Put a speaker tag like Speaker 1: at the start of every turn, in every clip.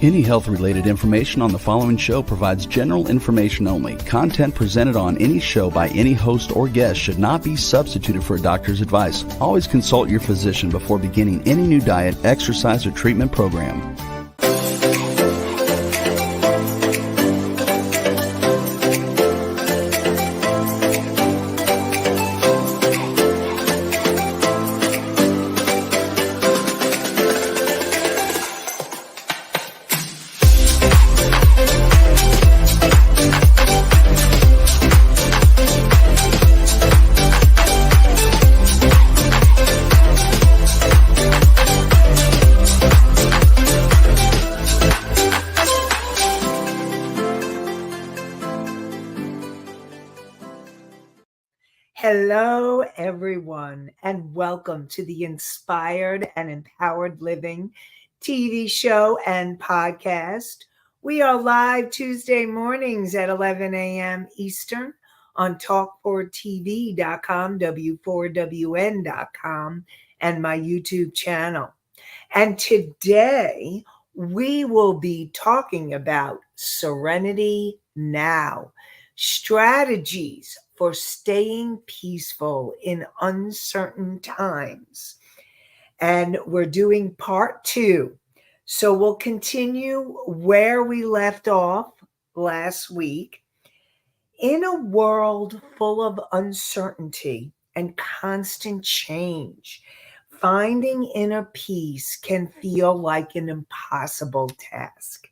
Speaker 1: Any health-related information on the following show provides general information only. Content presented on any show by any host or guest should not be substituted for a doctor's advice. Always consult your physician before beginning any new diet, exercise, or treatment program.
Speaker 2: Hello, everyone, and welcome to the Inspired and Empowered Living TV show and podcast. We are live Tuesday mornings at 11 a.m. Eastern on talk4tv.com, w4wn.com, and my YouTube channel. And today we will be talking about Serenity Now, strategies for staying peaceful in uncertain times. And we're doing part 2. So we'll continue where we left off last week. In a world full of uncertainty and constant change, finding inner peace can feel like an impossible task.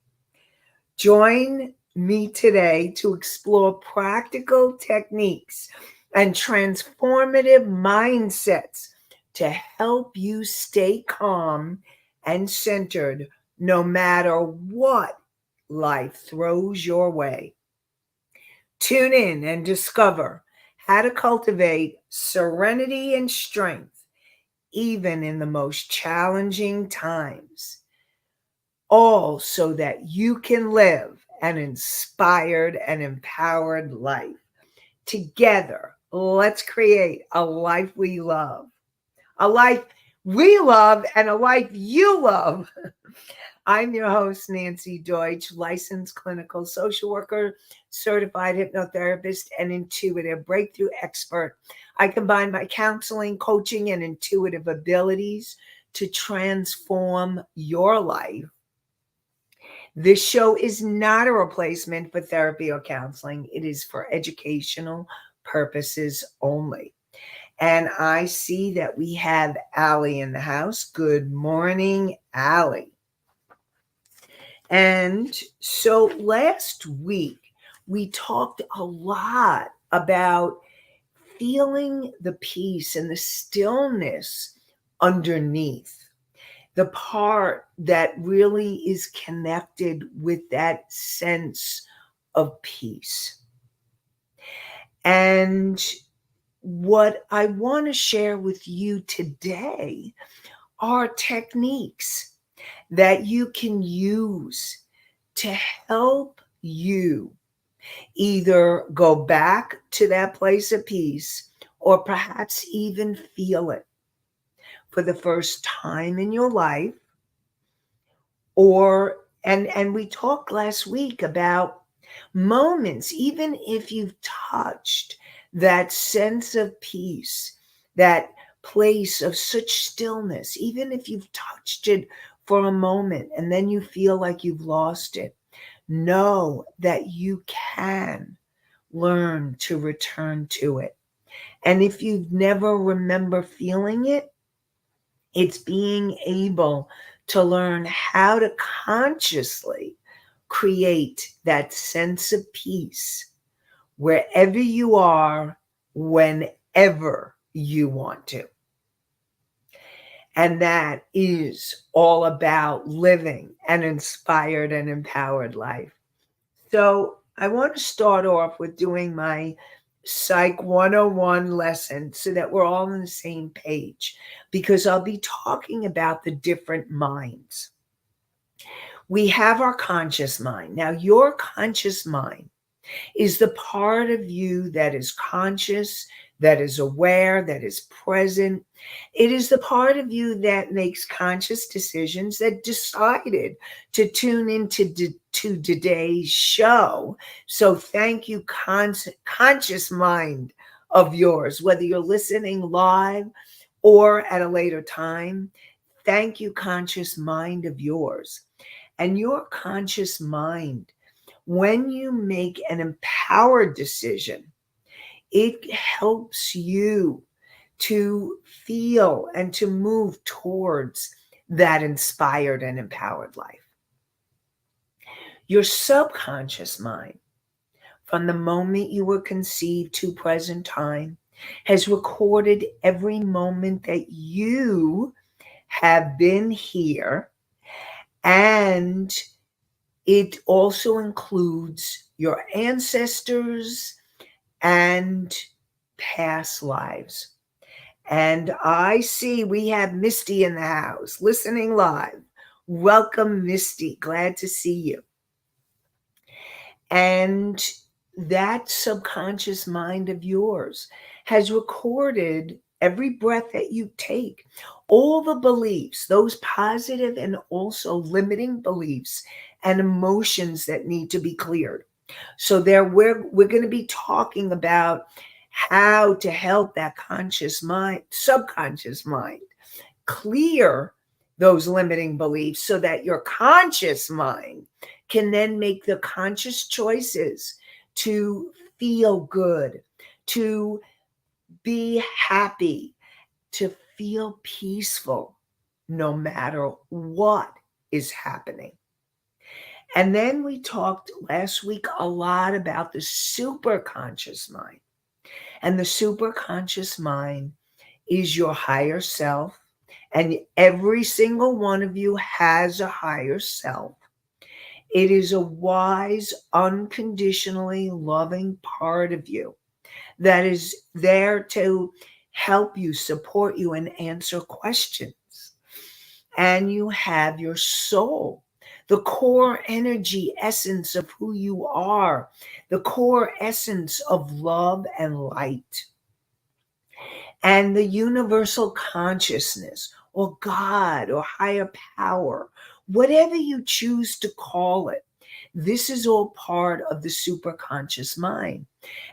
Speaker 2: Join me today to explore practical techniques and transformative mindsets to help you stay calm and centered no matter what life throws your way. Tune in and discover how to cultivate serenity and strength even in the most challenging times, all so that you can live an inspired and empowered life. Together, let's create a life we love. A life we love and a life you love. I'm your host, Nanci Deutsch, licensed clinical social worker, certified hypnotherapist, and intuitive breakthrough expert. I combine my counseling, coaching, and intuitive abilities to transform your life. This show is not a replacement for therapy or counseling. It is for educational purposes only. And I see that we have Allie in the house. Good morning, Allie. And so last week, we talked a lot about feeling the peace and the stillness underneath. The part that really is connected with that sense of peace. And what I want to share with you today are techniques that you can use to help you either go back to that place of peace or perhaps even feel it for the first time in your life. And we talked last week about moments, even if you've touched that sense of peace, that place of such stillness, even if you've touched it for a moment and then you feel like you've lost it, know that you can learn to return to it. And if you've never remember feeling it, it's being able to learn how to consciously create that sense of peace wherever you are, whenever you want to. And that is all about living an inspired and empowered life. So I want to start off with doing my Psych 101 lesson so that we're all on the same page, because I'll be talking about the different minds. We have our conscious mind. Now, your conscious mind is the part of you that is conscious, that is aware, that is present. It is the part of you that makes conscious decisions, that decided to tune into to today's show. So thank you, conscious mind of yours, whether you're listening live or at a later time. Thank you, conscious mind of yours. And your conscious mind, when you make an empowered decision, it helps you to feel and to move towards that inspired and empowered life. Your subconscious mind, from the moment you were conceived to present time, has recorded every moment that you have been here, and it also includes your ancestors and past lives. And I see we have Misty in the house listening live. Welcome, Misty. Glad to see you. And that subconscious mind of yours has recorded every breath that you take, all the beliefs, those positive and also limiting beliefs and emotions that need to be cleared. So there we're going to be talking about how to help that conscious mind, subconscious mind, clear those limiting beliefs so that your conscious mind can then make the conscious choices to feel good, to be happy, to feel peaceful no matter what is happening. And then we talked last week a lot about the superconscious mind. And the superconscious mind is your higher self. And every single one of you has a higher self. It is a wise, unconditionally loving part of you that is there to help you, support you, and answer questions. And you have your soul, the core energy essence of who you are, the core essence of love and light. And the universal consciousness, or God, or higher power, whatever you choose to call it. This is all part of the superconscious mind.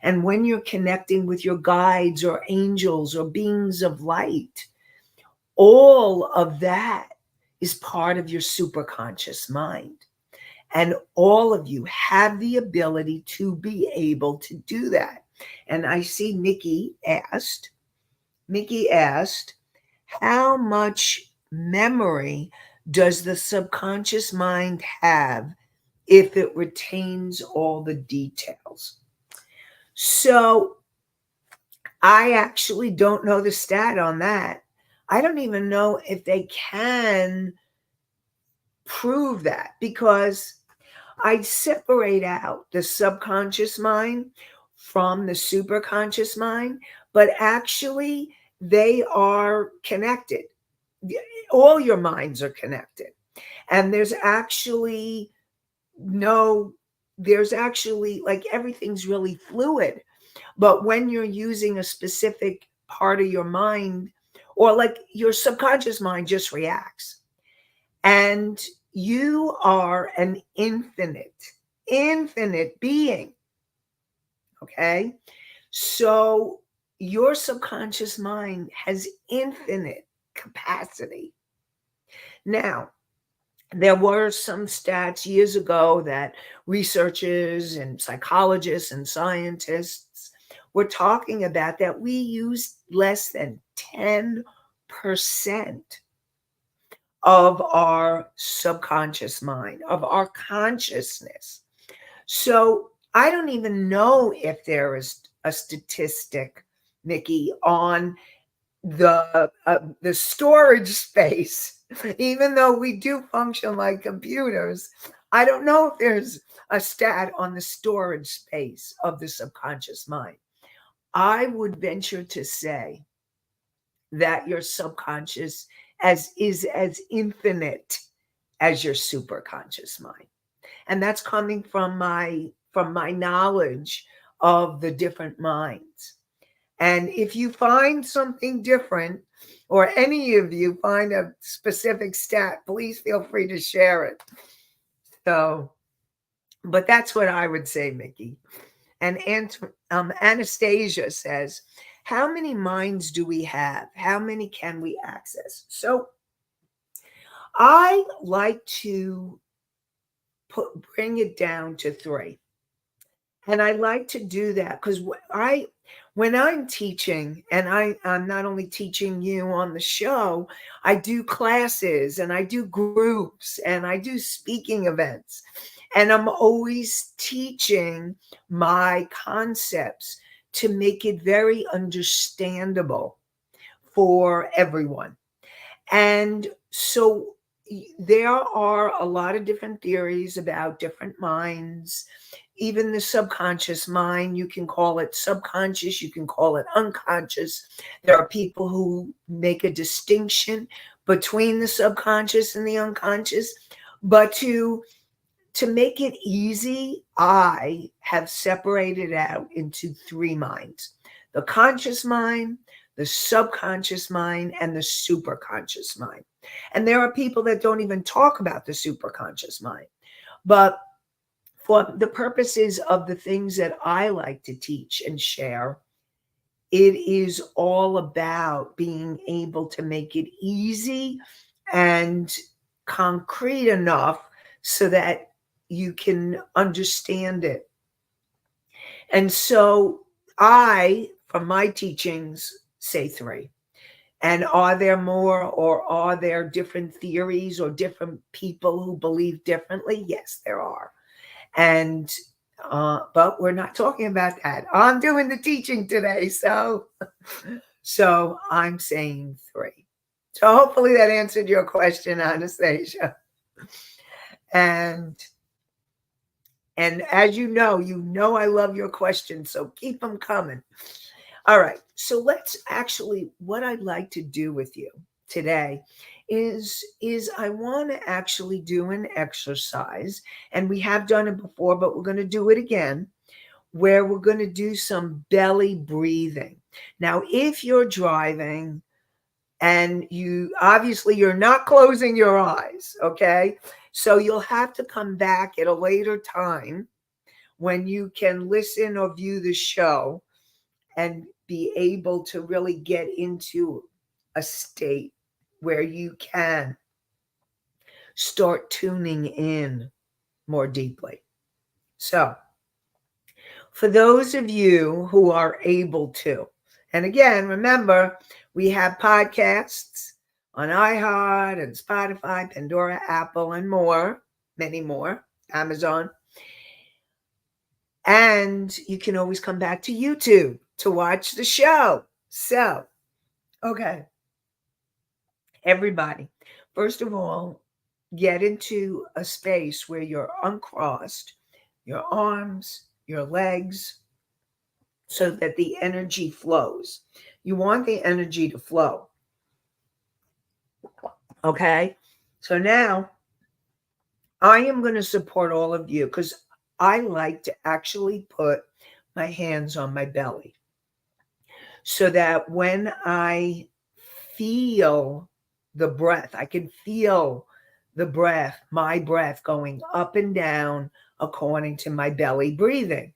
Speaker 2: And when you're connecting with your guides or angels or beings of light, all of that is part of your superconscious mind. And all of you have the ability to be able to do that. And I see Mickey asked, how much memory does the subconscious mind have if it retains all the details? So I actually don't know the stat on that. I don't even know if they can prove that, because I separate out the subconscious mind from the superconscious mind, but actually they are connected. All your minds are connected. And there's actually like everything's really fluid. But when you're using a specific part of your mind, or like your subconscious mind just reacts. And you are an infinite being. Okay. So your subconscious mind has infinite capacity. Now, there were some stats years ago that researchers and psychologists and scientists were talking about, that we use less than 10% of our subconscious mind, of our consciousness. So I don't even know if there is a statistic, Nikki, on the storage space. Even though we do function like computers, I don't know if there's a stat on the storage space of the subconscious mind. I would venture to say that your subconscious is as infinite as your superconscious mind. And that's coming from my from my knowledge of the different minds. And if you find something different, or any of you find a specific stat, please feel free to share it. So, but that's what I would say, Mickey. And Anastasia says, how many minds do we have? How many can we access? So I like to bring it down to 3. And I like to do that because when I'm teaching, and I'm not only teaching you on the show, I do classes and I do groups and I do speaking events. And I'm always teaching my concepts to make it very understandable for everyone. And so there are a lot of different theories about different minds. Even the subconscious mind, you can call it subconscious, you can call it unconscious. There are people who make a distinction between the subconscious and the unconscious. But to make it easy, I have separated out into 3 minds: the conscious mind, the subconscious mind, and the superconscious mind. And there are people that don't even talk about the superconscious mind. But for the purposes of the things that I like to teach and share, it is all about being able to make it easy and concrete enough so that you can understand it. And so I, from my teachings, say 3. And are there more, or are there different theories or different people who believe differently? Yes, there are. And but we're not talking about that. I'm doing the teaching today, so I'm saying 3. So hopefully that answered your question, Anastasia. And as you know I love your questions, so keep them coming. All right, so let's actually, what I'd like to do with you today is I want to actually do an exercise, and we have done it before, but we're going to do it again, where we're going to do some belly breathing. Now, if you're driving and you're not closing your eyes, okay? So you'll have to come back at a later time when you can listen or view the show and be able to really get into a state where you can start tuning in more deeply. So, for those of you who are able to, and again, remember, we have podcasts on iHeart and Spotify, Pandora, Apple, and more, many more, Amazon. And you can always come back to YouTube to watch the show. So, okay, everybody, first of all, get into a space where you're uncrossed, your arms, your legs, so that the energy flows. You want the energy to flow. Okay? So now I am going to support all of you because I like to actually put my hands on my belly so that when I feel the breath, I can feel the breath, my breath going up and down according to my belly breathing.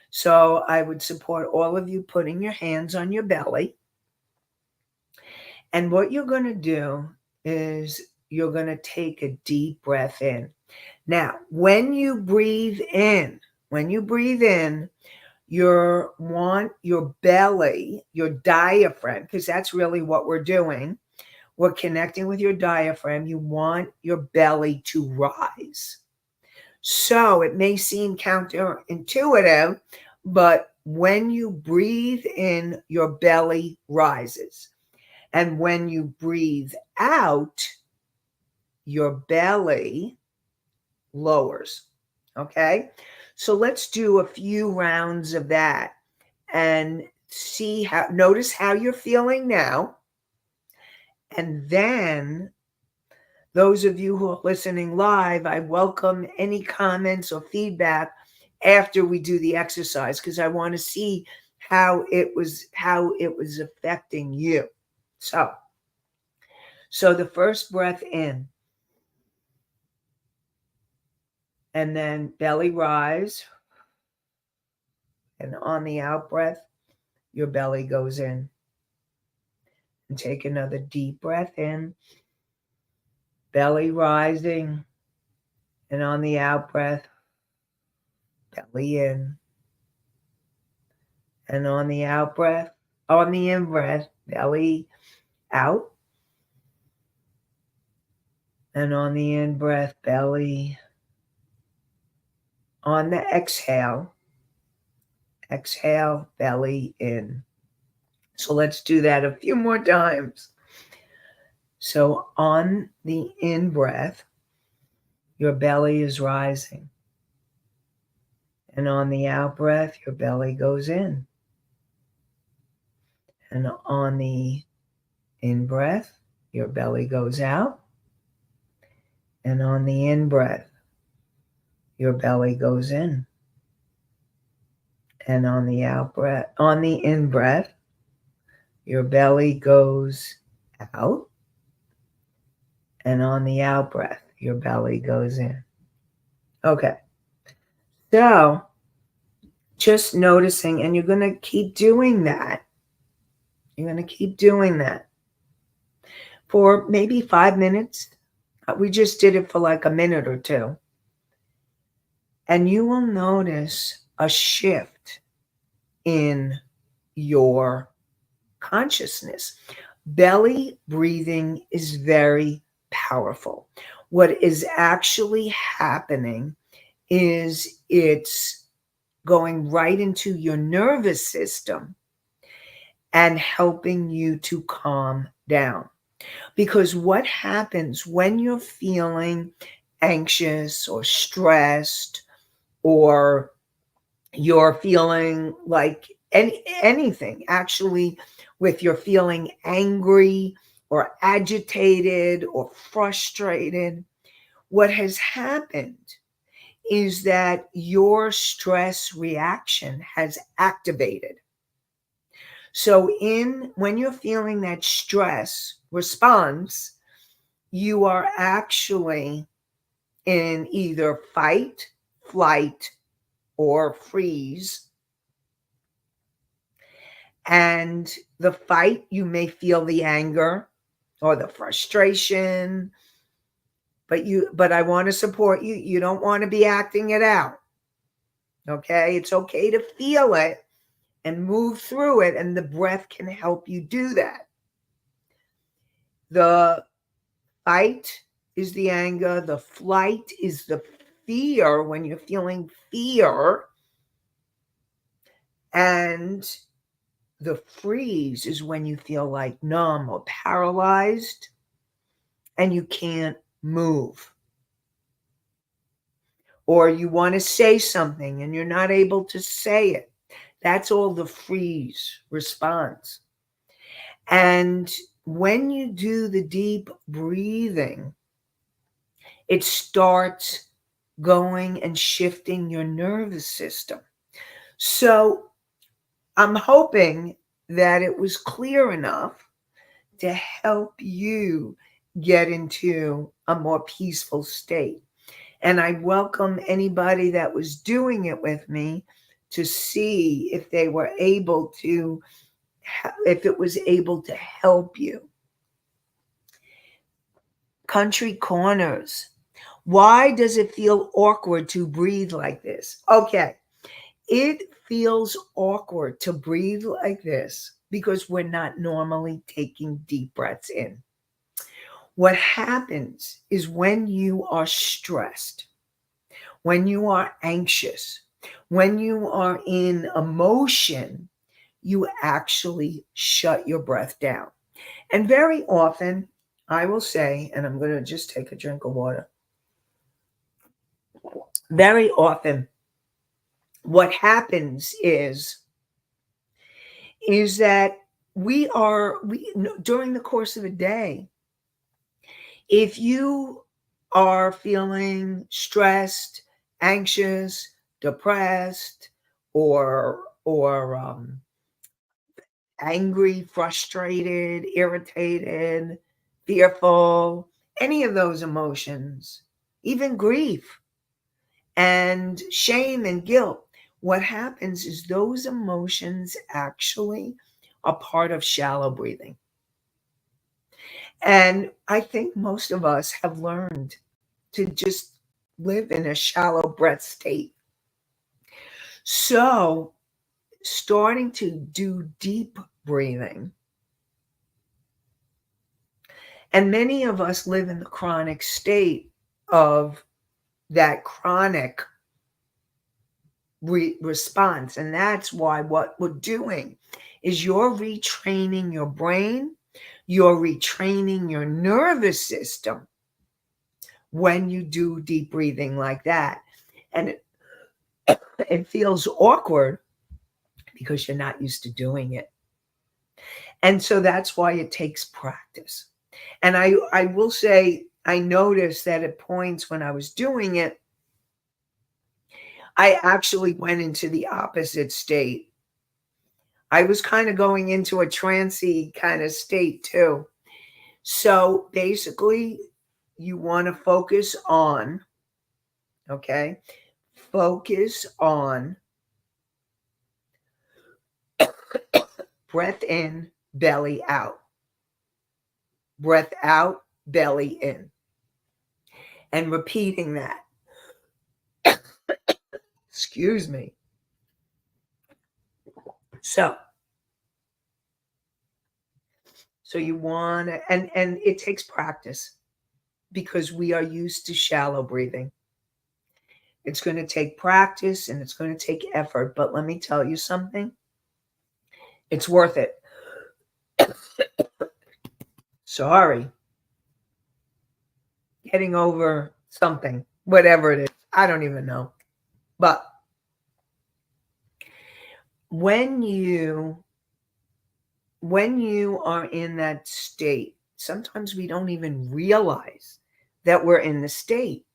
Speaker 2: So I would support all of you putting your hands on your belly. And what you're going to do is you're going to take a deep breath in. Now, when you breathe in, you want your belly, your diaphragm, because that's really what we're doing. We're connecting with your diaphragm. You want your belly to rise. So it may seem counterintuitive, but when you breathe in, your belly rises. And when you breathe out, your belly lowers. Okay? So let's do a few rounds of that and notice how you're feeling now. And then those of you who are listening live, I welcome any comments or feedback after we do the exercise, because I want to see how it was affecting you. So the first breath in, and then belly rise, and on the out breath, your belly goes in. And take another deep breath in, belly rising, and on the out breath, belly in. And on the out breath, on the in breath, belly out. And on the in breath, belly. On the exhale, belly in. So let's do that a few more times. So on the in breath, your belly is rising. And on the out breath, your belly goes in. And on the in breath, your belly goes out. And on the in breath, your belly goes in. And on the out breath, on the in breath, your belly goes out. And on the out breath, your belly goes in. Okay. So just noticing, and you're going to keep doing that. You're going to keep doing that for maybe 5 minutes. We just did it for like a minute or two. And you will notice a shift in your consciousness. Belly breathing is very powerful. What is actually happening is it's going right into your nervous system and helping you to calm down. Because what happens when you're feeling anxious or stressed, or you're feeling like anything, actually, with you're feeling angry or agitated or frustrated, what has happened is that your stress reaction has activated. So when you're feeling that stress response, you are actually in either fight, flight, or freeze. And the fight, you may feel the anger or the frustration, but I want to support you. You don't want to be acting it out. Okay? It's okay to feel it and move through it, and the breath can help you do that. The fight is the anger, the flight is the fear, when you're feeling fear, and the freeze is when you feel like numb or paralyzed and you can't move. Or you want to say something and you're not able to say it. That's all the freeze response. And when you do the deep breathing, it starts going and shifting your nervous system. So I'm hoping that it was clear enough to help you get into a more peaceful state. And I welcome anybody that was doing it with me to see if they were able to, if it was able to help you. Country Corners. Why does it feel awkward to breathe like this? Okay. It feels awkward to breathe like this because we're not normally taking deep breaths in. What happens is when you are stressed, when you are anxious, when you are in emotion, you actually shut your breath down. And very often, I will say, and I'm going to just take a drink of water. Very often, what happens is that we during the course of a day, if you are feeling stressed, anxious, depressed, or angry, frustrated, irritated, fearful, any of those emotions, even grief and shame and guilt, what happens is those emotions actually are part of shallow breathing. And I think most of us have learned to just live in a shallow breath state. So, starting to do deep breathing, and many of us live in the chronic state of that chronic response. And that's why what we're doing is you're retraining your brain, you're retraining your nervous system when you do deep breathing like that. And it feels awkward because you're not used to doing it. And so that's why it takes practice. And I will say, I noticed that at points when I was doing it, I actually went into the opposite state. I was kind of going into a trancy kind of state too. So basically, you want to focus on, okay, focus on breath in, belly out. Breath out, belly in. And repeating that. Excuse me. So you want to, and it takes practice because we are used to shallow breathing. It's going to take practice and it's going to take effort. But let me tell you something. It's worth it. Sorry. Getting over something, whatever it is. I don't even know. But when you are in that state, sometimes we don't even realize that we're in the state.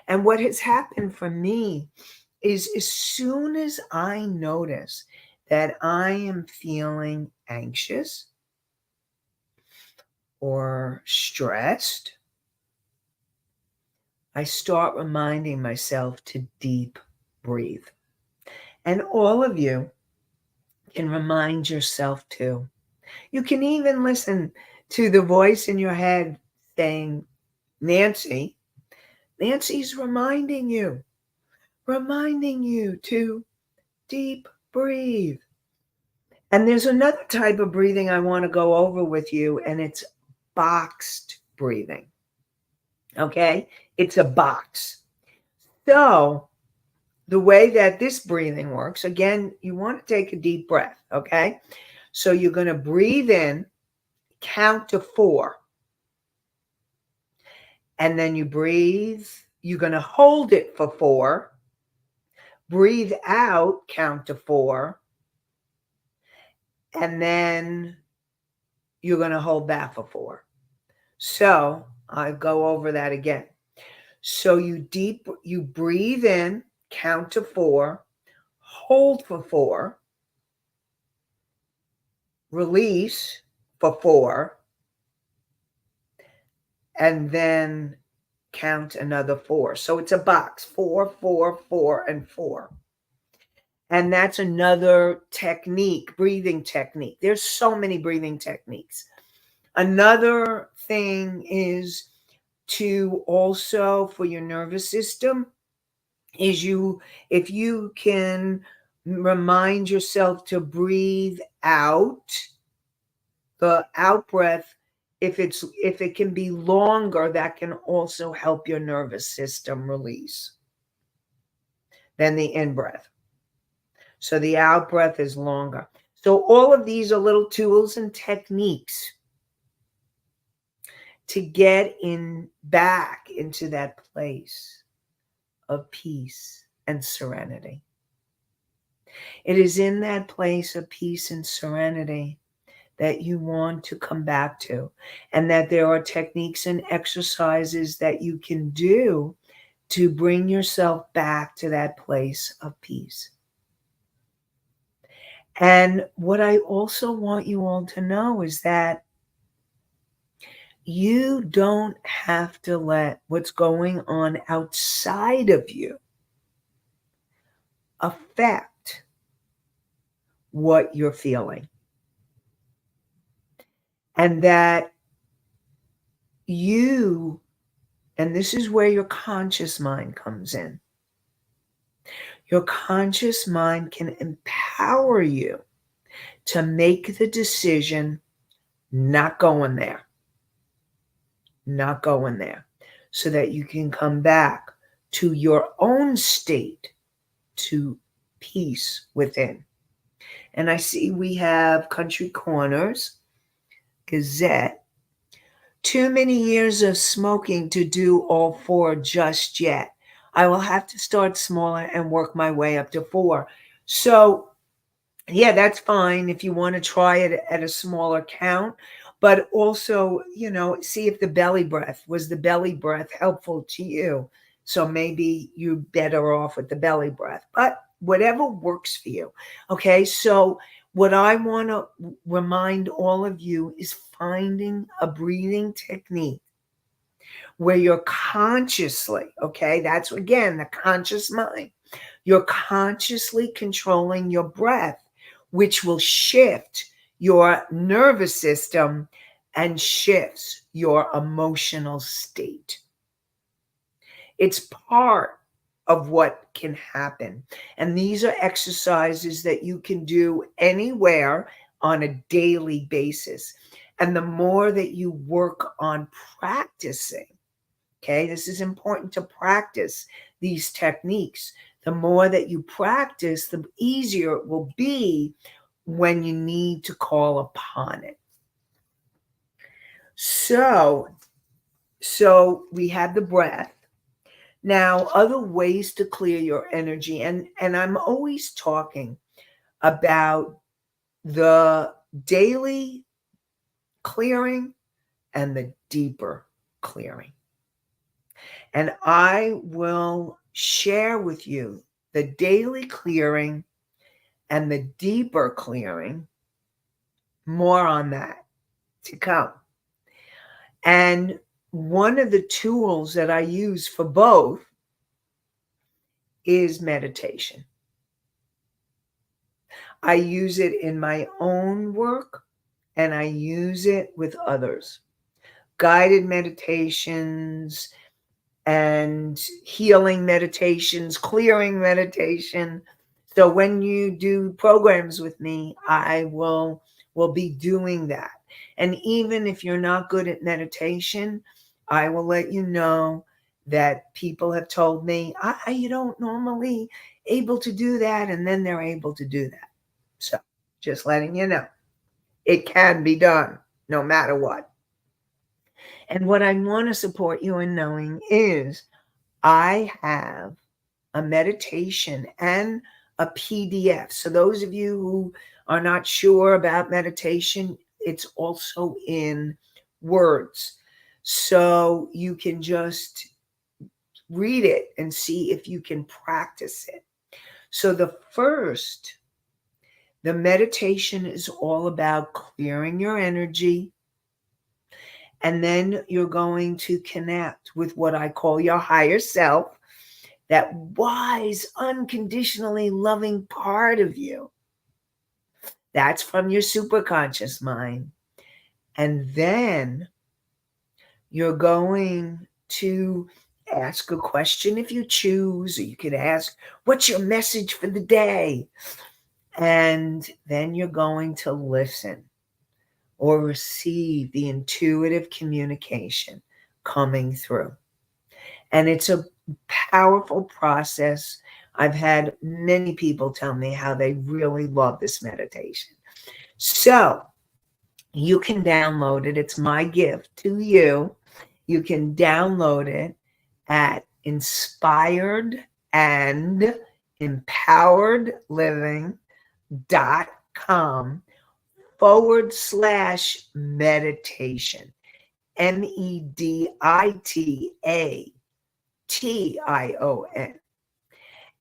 Speaker 2: And what has happened for me is as soon as I notice that I am feeling anxious or stressed, I start reminding myself to deep breathe. And all of you can remind yourself too. You can even listen to the voice in your head saying, Nanci, Nanci's reminding you to deep breathe. And there's another type of breathing I want to go over with you, and it's boxed breathing. Okay? It's a box. So, the way that this breathing works, again, you want to take a deep breath, okay? So, you're going to breathe in, count to 4. And then you breathe. You're going to hold it for 4. Breathe out, count to 4. And then you're going to hold that for 4. So I'll go over that again. So you breathe in, count to 4, hold for 4, release for 4, and then count another 4. So it's a box, 4, 4, 4, and 4. And that's another technique, breathing technique. There's so many breathing techniques. Another thing is to also, for your nervous system, is if you can remind yourself to breathe out, the out breath, if it can be longer, that can also help your nervous system release than the in breath. So the out breath is longer. So all of these are little tools and techniques to get back into that place of peace and serenity. It is in that place of peace and serenity that you want to come back to, and that there are techniques and exercises that you can do to bring yourself back to that place of peace. And what I also want you all to know is that you don't have to let what's going on outside of you affect what you're feeling. And that you, and this is where your conscious mind comes in, your conscious mind can empower you to make the decision not going there, not going there, so that you can come back to your own state, to peace within. And I see we have Country Corners, Gazette. Too many years of smoking to do all four just yet. I will have to start smaller and work my way up to 4. So, yeah, that's fine if you want to try it at a smaller count. But also, see if the belly breath, was the belly breath helpful to you? So maybe you're better off with the belly breath. But whatever works for you. Okay, so what I want to remind all of you is finding a breathing technique where you're consciously, okay, that's again the conscious mind, you're consciously controlling your breath, which will shift your nervous system and shifts your emotional state. It's part of what can happen. And these are exercises that you can do anywhere on a daily basis. And the more that you work on practicing, okay, this is important to practice these techniques. The more that you practice, the easier it will be when you need to call upon it. So we have the breath. Now, other ways to clear your energy, and I'm always talking about the daily clearing and the deeper clearing. And I will share with you the daily clearing and the deeper clearing. More on that to come. And one of the tools that I use for both is meditation. I use it in my own work and I use it with others. Guided meditations and healing meditations, clearing meditation. So when you do programs with me, I will be doing that. And even if you're not good at meditation, I will let you know that people have told me, you don't normally able to do that, and then they're able to do that. So just letting you know, it can be done no matter what. And what I want to support you in knowing is I have a meditation and a PDF. So those of you who are not sure about meditation, it's also in words. So you can just read it and see if you can practice it. So the meditation is all about clearing your energy. And then you're going to connect with what I call your higher self, that wise, unconditionally loving part of you. That's from your superconscious mind. And then you're going to ask a question if you choose, or you could ask, what's your message for the day? And then you're going to listen or receive the intuitive communication coming through. And it's a powerful process. I've had many people tell me how they really love this meditation. So you can download it. It's my gift to you. You can download it at inspiredandempoweredliving.com/meditation. MEDITA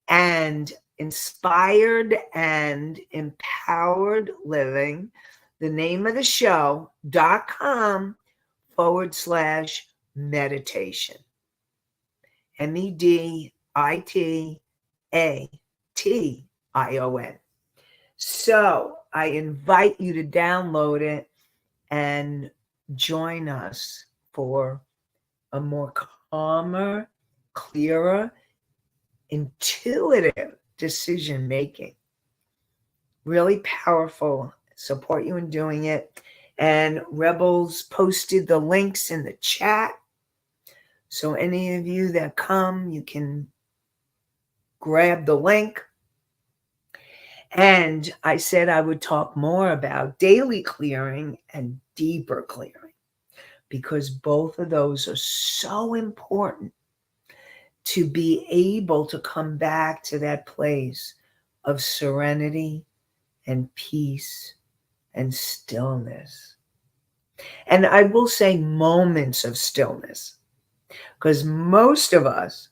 Speaker 2: And Inspired and Empowered Living, the name of the show.com/meditation. MEDITATION. So I invite you to download it and join us for a more calmer, clearer, intuitive decision making. Really powerful. Support you in doing it. And Rebels posted the links in the chat. So any of you that come, you can grab the link. And I said I would talk more about daily clearing and deeper clearing, because both of those are so important to be able to come back to that place of serenity and peace and stillness. And I will say moments of stillness, because most of us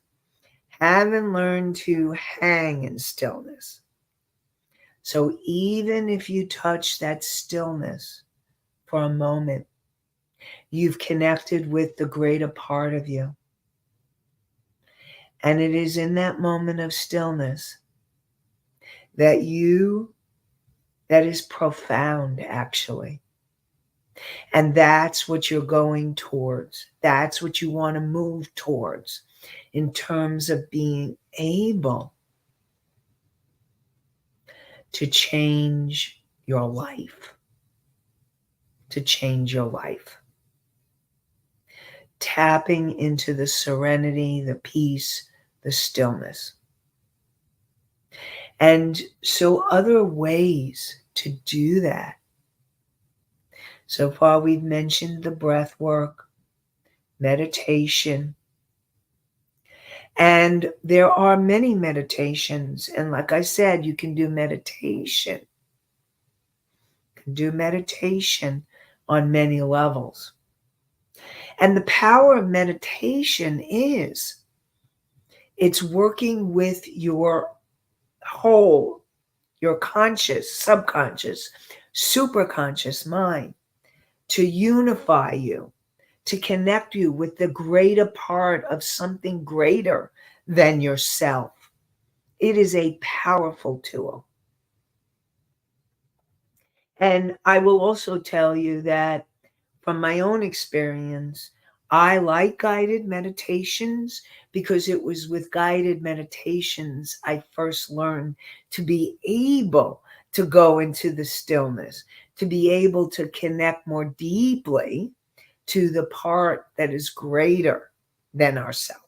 Speaker 2: haven't learned to hang in stillness. So even if you touch that stillness for a moment, you've connected with the greater part of you. And it is in that moment of stillness that is profound, actually. And that's what you're going towards. That's what you want to move towards in terms of being able to change your life. To change your life. Tapping into the serenity, the peace, the stillness. And so other ways to do that. So far we've mentioned the breath work, meditation, and there are many meditations. And like I said, you can do meditation. You can do meditation on many levels. And the power of meditation is it's working with your whole, your conscious, subconscious, superconscious mind to unify you, to connect you with the greater part of something greater than yourself. It is a powerful tool. And I will also tell you that from my own experience, I like guided meditations because it was with guided meditations I first learned to be able to go into the stillness, to be able to connect more deeply to the part that is greater than ourselves.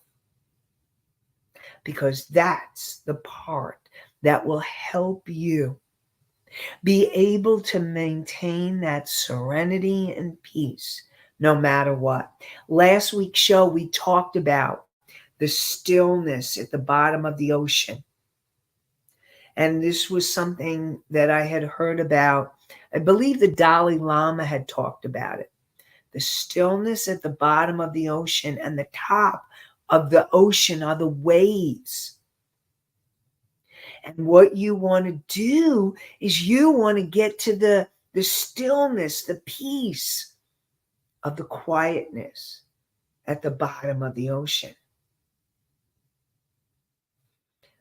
Speaker 2: Because that's the part that will help you be able to maintain that serenity and peace no matter what. Last week's show, we talked about the stillness at the bottom of the ocean. And this was something that I had heard about. I believe the Dalai Lama had talked about it. The stillness at the bottom of the ocean, and the top of the ocean are the waves. And what you want to do is you want to get to the stillness, the peace of the quietness at the bottom of the ocean,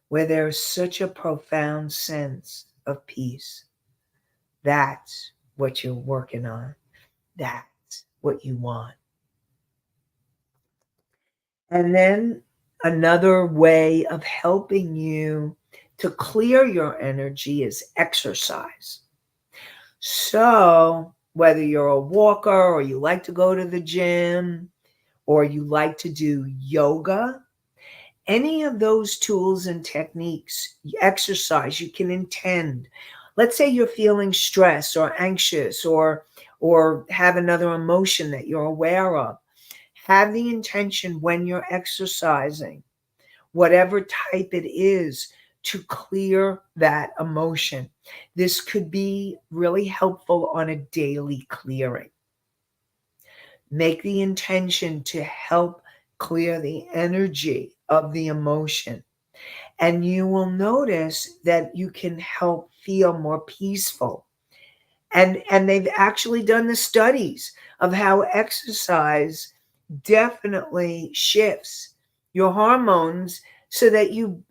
Speaker 2: where there's such a profound sense of peace. That's what you're working on. That's what you want. And then another way of helping you to clear your energy is exercise. So whether you're a walker or you like to go to the gym or you like to do yoga, any of those tools and techniques, exercise, you can intend. Let's say you're feeling stressed or anxious or have another emotion that you're aware of. Have the intention when you're exercising, whatever type it is, to clear that emotion. This could be really helpful on a daily clearing. Make the intention to help clear the energy of the emotion. And you will notice that you can help feel more peaceful. And they've actually done the studies of how exercise definitely shifts your hormones so that you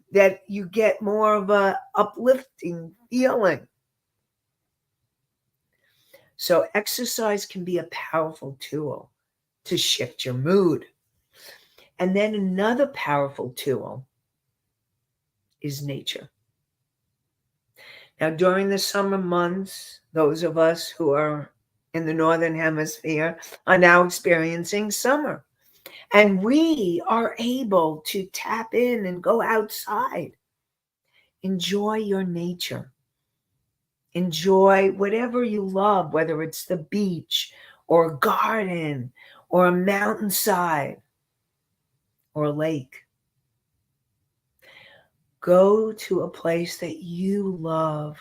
Speaker 2: get more of a uplifting feeling. So exercise can be a powerful tool to shift your mood. And then another powerful tool is nature. Now, during the summer months, those of us who are in the Northern Hemisphere are now experiencing summer. And we are able to tap in and go outside. Enjoy your nature. Enjoy whatever you love, whether it's the beach or a garden or a mountainside or a lake. Go to a place that you love.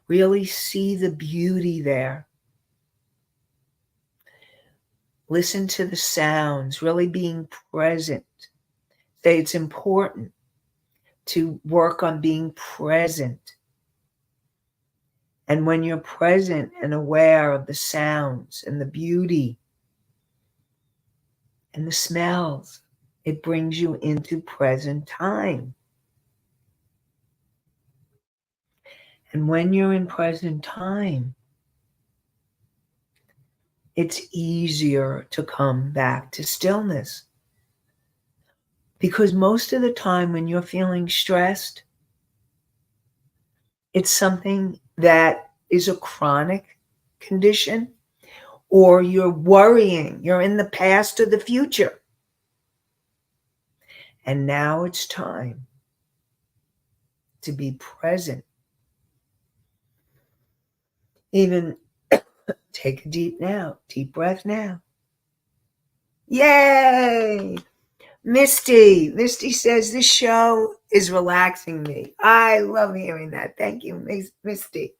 Speaker 2: Really see the beauty there. Listen to the sounds, really being present. Say it's important to work on being present. And when you're present and aware of the sounds and the beauty and the smells, it brings you into present time. And when you're in present time, it's easier to come back to stillness. Because most of the time when you're feeling stressed, it's something that is a chronic condition, or you're worrying, you're in the past or the future. And now it's time to be present. Even take a deep breath now. Yay! Misty says this show is relaxing me. I love hearing that. Thank you, Misty.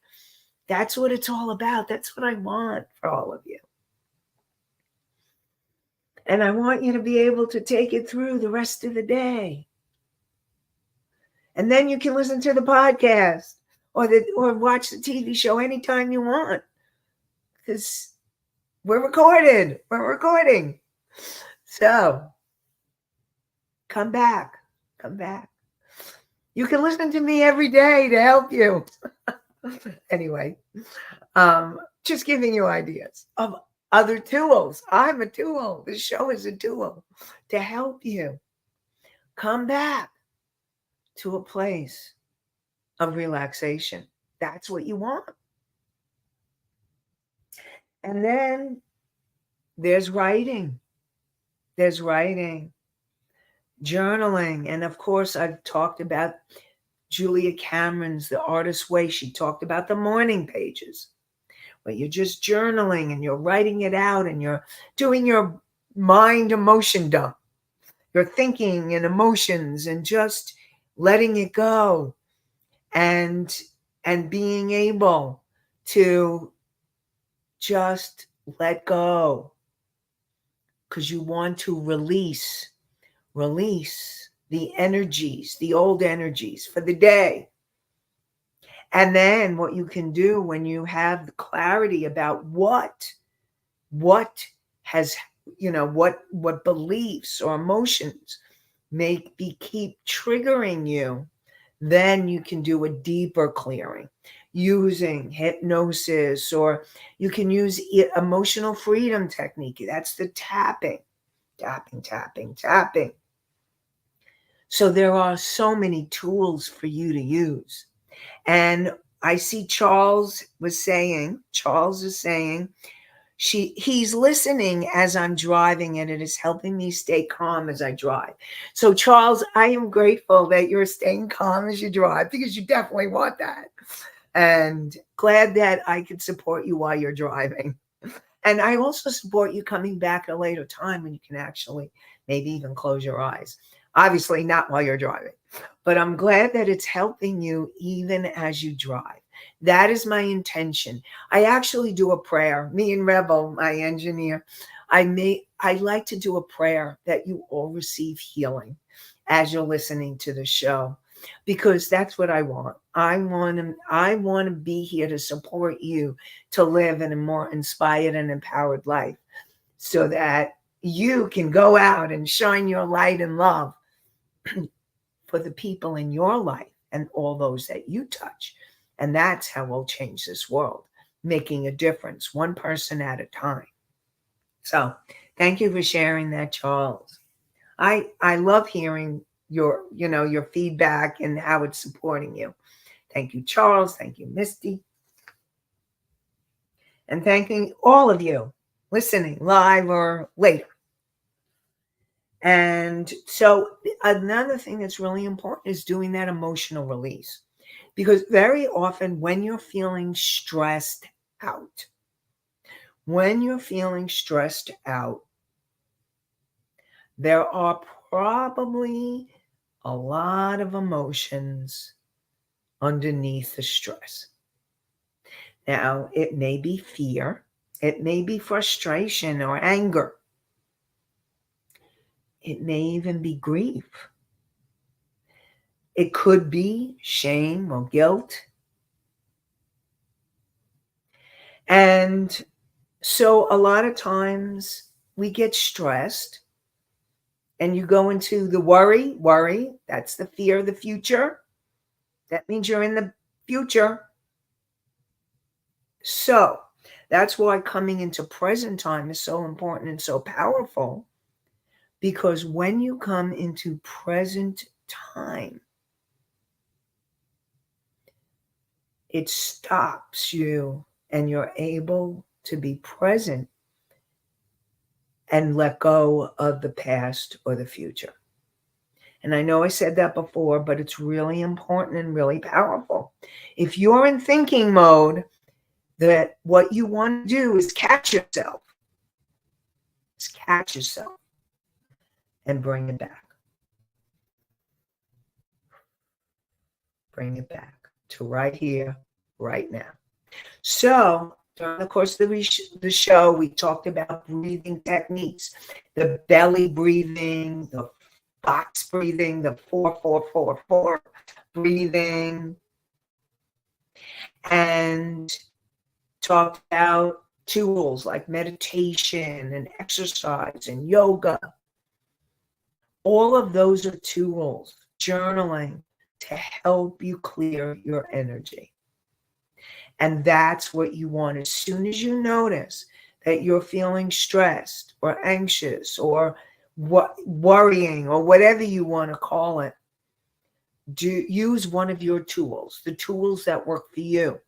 Speaker 2: That's what it's all about. That's what I want for all of you. And I want you to be able to take it through the rest of the day. And then you can listen to the podcast or watch the TV show anytime you want. Because we're recording. So come back. You can listen to me every day to help you. Anyway, just giving you ideas of other tools. I'm a tool. This show is a tool to help you come back to a place of relaxation. That's what you want. And then there's writing. Journaling. And of course, I've talked about Julia Cameron's The Artist's Way. She talked about the morning pages, where you're just journaling and you're writing it out and you're doing your mind emotion dump. You're thinking and emotions and just letting it go and being able to just let go, because you want to release the energies, the old energies for the day. And then what you can do when you have the clarity about what has, what beliefs or emotions keep triggering you, then you can do a deeper clearing using hypnosis, or you can use emotional freedom technique. That's the tapping. So there are so many tools for you to use. And I see Charles is saying he's listening as I'm driving, and it is helping me stay calm as I drive. So Charles, I am grateful that you're staying calm as you drive, because you definitely want that. And glad that I could support you while you're driving. And I also support you coming back at a later time when you can actually maybe even close your eyes. Obviously not while you're driving, but I'm glad that it's helping you even as you drive. That is my intention. I actually do a prayer. Me and Rebel, my engineer, I like to do a prayer that you all receive healing as you're listening to the show, because that's what I want. I want to be here to support you to live in a more inspired and empowered life, so that you can go out and shine your light and love for the people in your life and all those that you touch. And that's how we'll change this world, making a difference, one person at a time. So thank you for sharing that, Charles. I love hearing your feedback and how it's supporting you. Thank you, Charles. Thank you, Misty. And thanking all of you listening live or later. And so another thing that's really important is doing that emotional release. Because very often when you're feeling stressed out, there are probably a lot of emotions underneath the stress. Now, it may be fear, it may be frustration or anger, it may even be grief. It could be shame or guilt. And so a lot of times we get stressed and you go into the worry, that's the fear of the future. That means you're in the future. So that's why coming into present time is so important and so powerful, because when you come into present time, it stops you and you're able to be present and let go of the past or the future. And I know I said that before, but it's really important and really powerful. If you're in thinking mode, that what you want to do is catch yourself. Just catch yourself and bring it back. Bring it back to right here, right now. So during the course of the show, we talked about breathing techniques, the belly breathing, the box breathing, the 4-4-4-4 breathing, and talked about tools like meditation and exercise and yoga. All of those are tools, journaling, to help you clear your energy. And that's what you want. As soon as you notice that you're feeling stressed or anxious or worrying or whatever you want to call it, use one of your tools, the tools that work for you.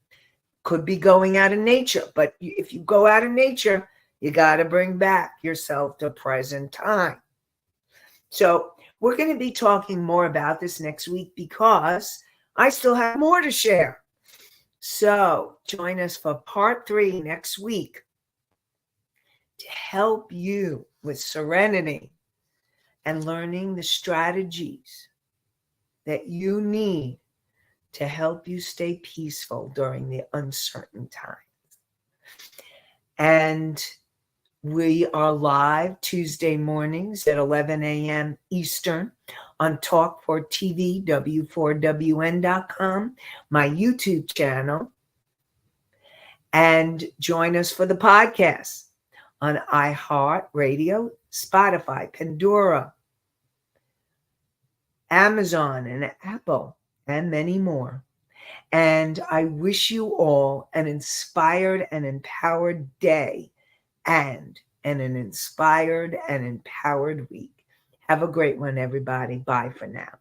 Speaker 2: Could be going out in nature, but if you go out in nature, you got to bring back yourself to present time. So we're going to be talking more about this next week because I still have more to share. So join us for part 3 next week to help you with serenity and learning the strategies that you need to help you stay peaceful during the uncertain times. And we are live Tuesday mornings at 11 a.m. Eastern on Talk4TV, W4WN.com, my YouTube channel. And join us for the podcast on iHeartRadio, Spotify, Pandora, Amazon, and Apple, and many more. And I wish you all an inspired and empowered day and an inspired and empowered week. Have a great one, everybody. Bye for now.